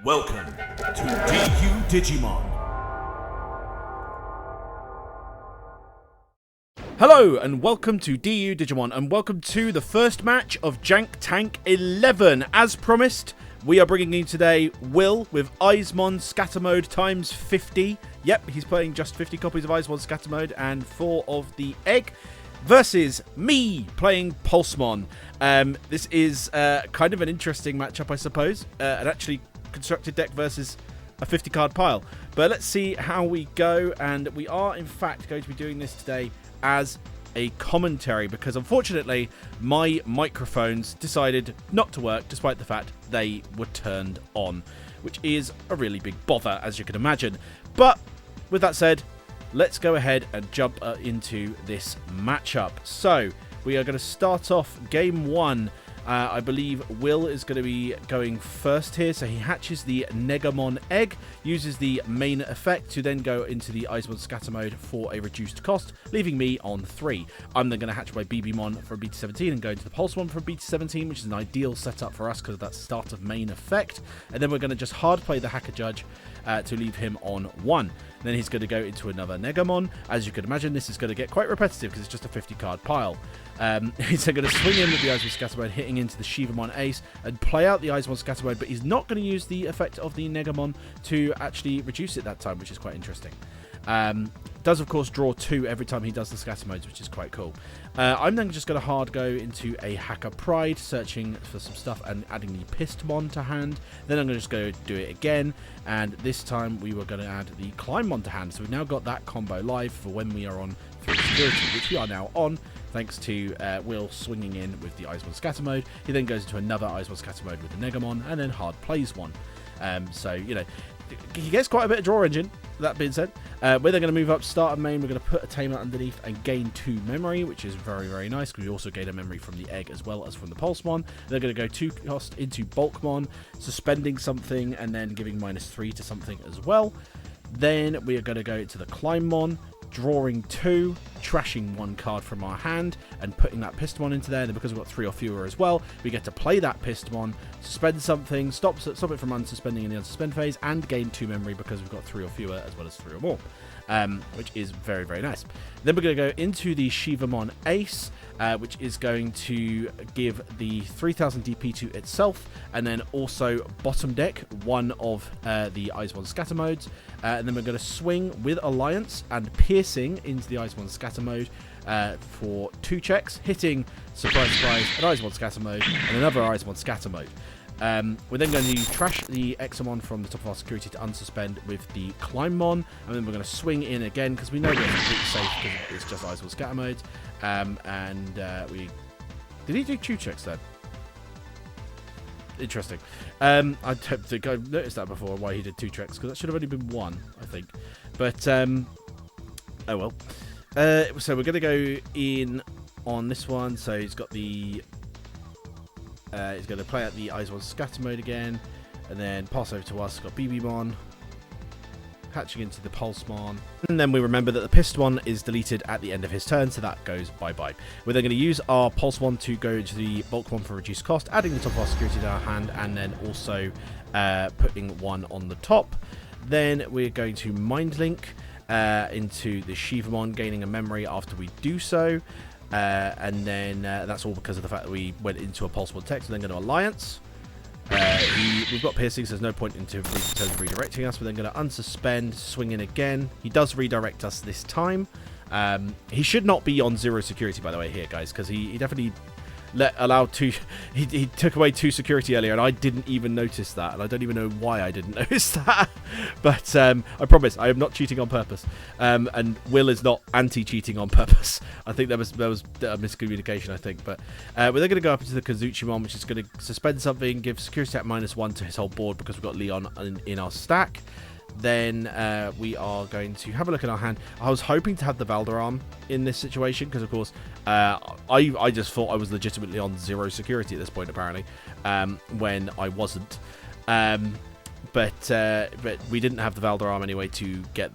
Welcome to DU Digimon. Hello and welcome to DU Digimon and welcome to the first match of Jank Tank 11. As promised, we are bringing you today Will with Eyesmon Scatter Mode times 50. Yep, he's playing just 50 copies of Eyesmon Scatter Mode and 4 of the egg. Versus me playing Pulsemon. This is kind of an interesting matchup, I suppose. An actually constructed deck versus a 50 card pile. But let's see how we go. And we are, in fact, going to be doing this today as a commentary because, unfortunately, my microphones decided not to work despite the fact they were turned on, which is a really big bother, as you can imagine. But with that said, let's go ahead and jump into this matchup. So, we are going to start off game 1. I believe Will is going to be going first here. So he hatches the Gammamon egg, uses the main effect to then go into the Eyesmon Scatter Mode for a reduced cost, leaving me on 3. I'm then going to hatch my Barbamon for BT17 and go into the Pulsemon for BT17, which is an ideal setup for us because of that start of main effect. And then we're going to just hard play the Hacker Judge to leave him on 1. Then he's going to go into another Gammamon. As you can imagine, this is going to get quite repetitive because it's just a 50 card pile. He's then going to swing in with the Eyesmon Scatter Mode, hitting into the Shivamon Ace and play out the Eyesmon Scatter Mode, but he's not going to use the effect of the Gammamon to actually reduce it that time, which is quite interesting. Does, of course, draw 2 every time he does the Scatter Modes, which is quite cool. I'm then just going to hard go into a Hacker Pride, searching for some stuff and adding the Pistomon to hand. Then I'm going to just go do it again, and this time we were going to add the Climbmon to hand. So we've now got that combo live for when we are on 3 security, which we are now on, thanks to Will swinging in with the Eyesmon Scatter Mode. He then goes into another Eyesmon Scatter Mode with the Gammamon, and then hard plays one. So, you know, he gets quite a bit of draw engine. That being said, we're then going to move up, start a main. We're going to put a Tamer underneath and gain 2 memory, which is very, very nice because we also gain a memory from the egg as well as from the Pulsemon. They're going to go 2 cost into Bulkmon, suspending something and then giving -3 to something as well. Then we are going to go to the Climbmon, drawing 2, trashing 1 card from our hand and putting that Pistomon into there. And because we've got 3 or fewer as well, we get to play that Pistomon, suspend something, stop it from unsuspending in the unsuspend phase, and gain 2 memory because we've got 3 or fewer as well as 3 or more, which is very, very nice. Then we're going to go into the Shivamon Ace, which is going to give the 3000 DP to itself, and then also bottom deck 1 of the Eyesmon Scatter Modes. And then we're going to swing with Alliance and Piercing into the Eyesmon Scatter Mode for 2 checks, hitting Surprise Surprise, an Eyesmon Scatter Mode, and another Eyesmon Scatter Mode. We're then going to trash the Examon from the top of our security to unsuspend with the Climbmon, and then we're going to swing in again because we know we're completely safe because it's just Eyesmon Scatter Modes. Did he do 2 checks then? Interesting. I don't think I've noticed that before, why he did 2 checks, because that should have only been 1, I think. But, oh well. So we're going to go in on this one. So he's got the... he's going to play out the Eyesmon Scatter Mode again, and then pass over to us. Got Barbamon, hatching into the Pulsemon, and then we remember that the Pistomon is deleted at the end of his turn, so that goes bye-bye. We're then going to use our Pulsemon to go into the Bulkmon for reduced cost, adding the top of our security to our hand, and then also putting 1 on the top. Then we're going to Mind Link into the Shivamon, gaining a memory after we do so. And then that's all because of the fact that we went into a Pulsemon text and then go to Alliance. We've got Piercing, so there's no point into redirecting us. We're then going to unsuspend, swing in again. He does redirect us this time. He should not be on 0 security, by the way, here, guys, because he definitely allowed 2. He took away 2 security earlier, and I didn't even notice that, and I don't even know why I didn't notice that. But I promise I am not cheating on purpose, and Will is not anti-cheating on purpose. I think there was a miscommunication, I think. But we're then going to go up into the Kazuchimon, which is going to suspend something, give security at -1 to his whole board because we've got Leon in our stack. Then we are going to have a look at our hand. I was hoping to have the Valderarm in this situation because, of course, I just thought I was legitimately on 0 security at this point, apparently, when I wasn't. But we didn't have the Valderarm anyway to get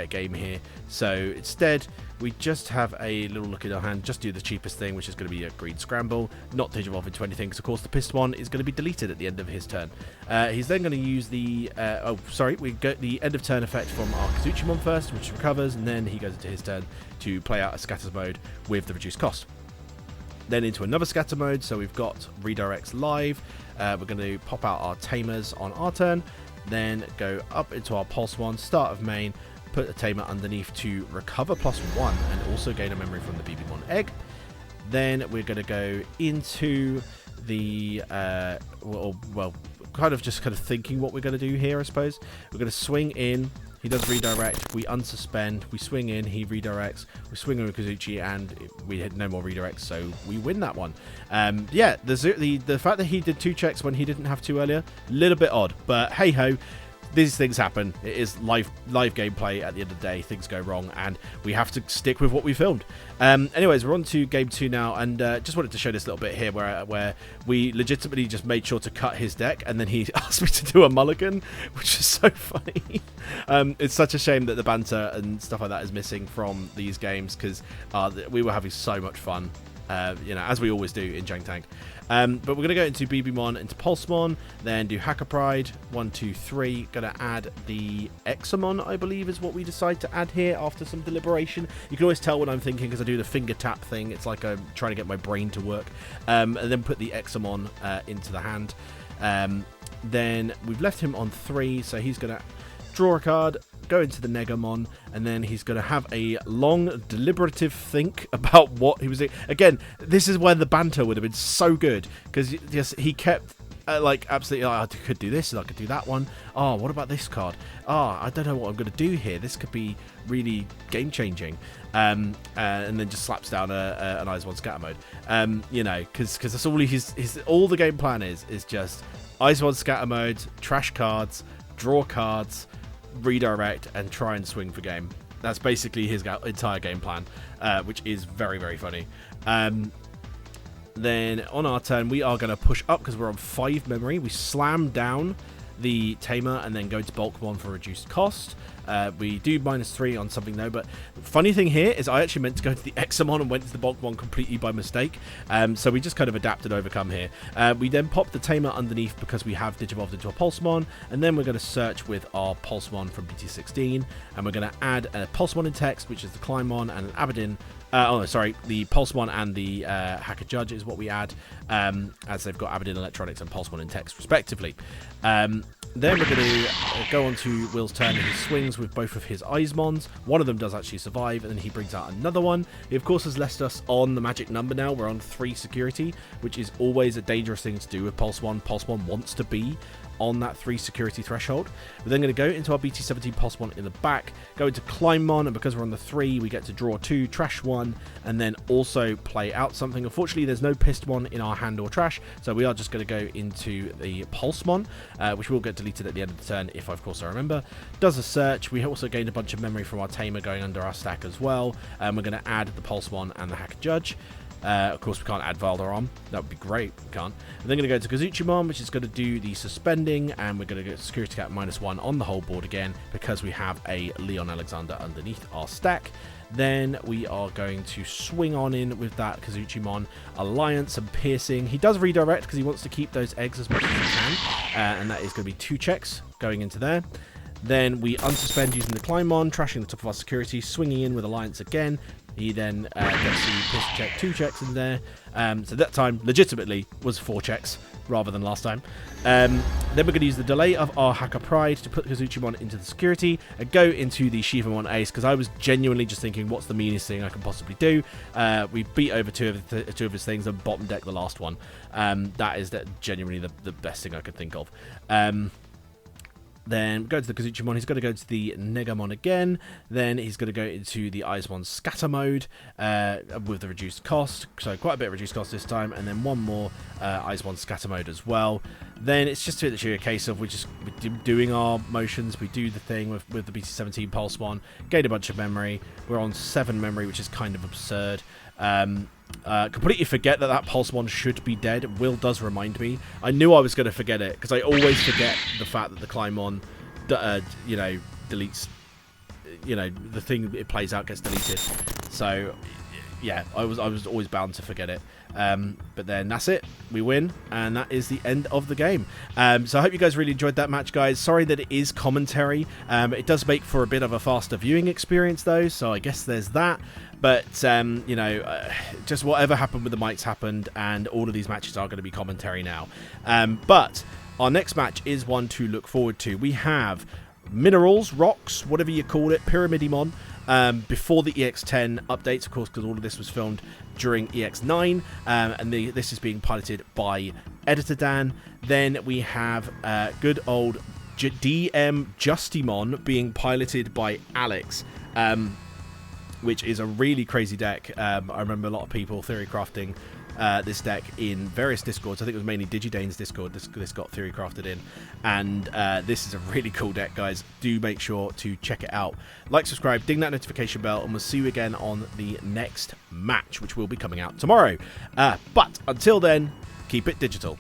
game here. So instead, we just have a little look in our hand, just do the cheapest thing, which is going to be a green scramble, not Digivolve into anything, because of course the Piston is going to be deleted at the end of his turn. He's then going to use the we get the end of turn effect from our Kazuchimon first, which recovers, and then he goes into his turn to play out a scatter mode with the reduced cost. Then into another scatter mode, so we've got redirects live. We're going to pop out our tamers on our turn, then go up into our Pulsemon, start of main, put a tamer underneath to recover +1 and also gain a memory from the Barbamon egg. Then we're going to go into the kind of thinking what we're going to do here, I suppose. We're going to swing in. He does redirect, we unsuspend, we swing in, he redirects, we swing in with Kazuchi, and we had no more redirects, so we win that one. Yeah, the fact that he did 2 checks when he didn't have 2 earlier, a little bit odd, but hey-ho, these things happen. It is live gameplay at the end of the day. Things go wrong, and we have to stick with what we filmed. Anyways, we're on to game 2 now, and just wanted to show this little bit here where we legitimately just made sure to cut his deck, and then he asked me to do a mulligan, which is so funny. It's such a shame that the banter and stuff like that is missing from these games, because we were having so much fun. As we always do in Jank Tank. But we're going to go into Barbamon, into Pulsemon, then do Hacker Pride, 1, 2, 3. Going to add the Examon, I believe is what we decide to add here after some deliberation. You can always tell what I'm thinking because I do the finger tap thing. It's like I'm trying to get my brain to work. And then put the Examon into the hand. Then we've left him on 3, so he's going to draw a card, go into the Negamon, and then he's going to have a long, deliberative think about what he was doing. Again, this is where the banter would have been so good, because yes, he kept absolutely, I could do this and I could do that one. Oh, what about this card? Oh, I don't know what I'm going to do here. This could be really game-changing. And then just slaps down an Eyesmon scatter mode. Because that's all all the game plan is just Eyesmon scatter mode, trash cards, draw cards, redirect, and try and swing for game. That's basically his entire game plan, which is very, very funny. Then on our turn, we are going to push up because we're on 5 memory. We slam down the tamer and then go to Bulkmon for reduced cost. We do -3 on something though, but funny thing here is I actually meant to go to the Examon and went to the Bulkmon completely by mistake. So we just kind of adapt and overcome here. We then pop the tamer underneath because we have Digivolved into a Pulsemon, and then we're going to search with our Pulsemon from BT16, and we're going to add a Pulsemon in text, which is the Climbon, and an Aberdeen. The Pulsemon and the Hacker Judge is what we add, as they've got Aberdeen Electronics and Pulsemon in text, respectively. Then we're going to go on to Will's turn, and he swings with both of his Eyesmons. One of them does actually survive, and then he brings out another one. He, of course, has left us on the magic number now. We're on 3 security, which is always a dangerous thing to do with Pulsemon. Pulsemon wants to be on that 3 security threshold. We're then going to go into our BT17 Pulsemon in the back, go into Climbon, and because we're on the 3, we get to draw 2, trash 1, and then also play out something. Unfortunately, there's no Piston in our hand or trash, so we are just going to go into the Pulsemon, which will get deleted at the end of the turn, if of course I remember. Does a search. We also gained a bunch of memory from our tamer going under our stack as well, and we're going to add the Pulsemon and the Hacker Judge. Of course, we can't add Valderarm. That would be great. We can't. And then going to go to Kazuchimon, which is going to do the suspending, and we're going to get security cap -1 on the whole board again because we have a Leon Alexander underneath our stack. Then we are going to swing on in with that Kazuchimon Alliance and Piercing. He does redirect because he wants to keep those eggs as much as he can, and that is going to be 2 checks going into there. Then we unsuspend using the Climbon, trashing the top of our security, swinging in with Alliance again. He then gets the Piercing check, 2 checks in there. So that time, legitimately, was 4 checks rather than last time. Then we're going to use the delay of our Hacker Pride to put Kazuchimon into the security and go into the Shivamon Ace, because I was genuinely just thinking, what's the meanest thing I can possibly do? We beat over 2 of his things and bottom deck the last one. That is genuinely the best thing I could think of. Then go to the Kazuchimon, he's going to go to the Negamon again, then he's going to go into the Eyesmon scatter mode with the reduced cost, so quite a bit of reduced cost this time, and then one more Eyesmon scatter mode as well. Then it's just literally a case of we're doing our motions, we do the thing with the BT17 Pulsemon, gain a bunch of memory, we're on 7 memory, which is kind of absurd. Completely forget that Pulsemon should be dead. Will does remind me. I knew I was going to forget it because I always forget the fact that the Climbon, deletes. The thing it plays out gets deleted. So, yeah, I was always bound to forget it. But then that's it. We win, and that is the end of the game. So I hope you guys really enjoyed that match, guys. Sorry that it is commentary. It does make for a bit of a faster viewing experience, though, so I guess there's that. But, just whatever happened with the mics happened, and all of these matches are going to be commentary now. But our next match is one to look forward to. We have Minerals, Rocks, whatever you call it, Pyramidimon, before the EX10 updates, of course, because all of this was filmed during EX9, and this is being piloted by Editor Dan. Then we have good old DM Justimon being piloted by Alex, which is a really crazy deck. I remember a lot of people theory crafting this deck in various discords. I think it was mainly DigiDane's discord this got theory crafted in, and this is a really cool deck, guys. Do make sure to check it out. Like, subscribe, ding that notification bell, and we'll see you again on the next match, which will be coming out tomorrow. But until then, keep it digital.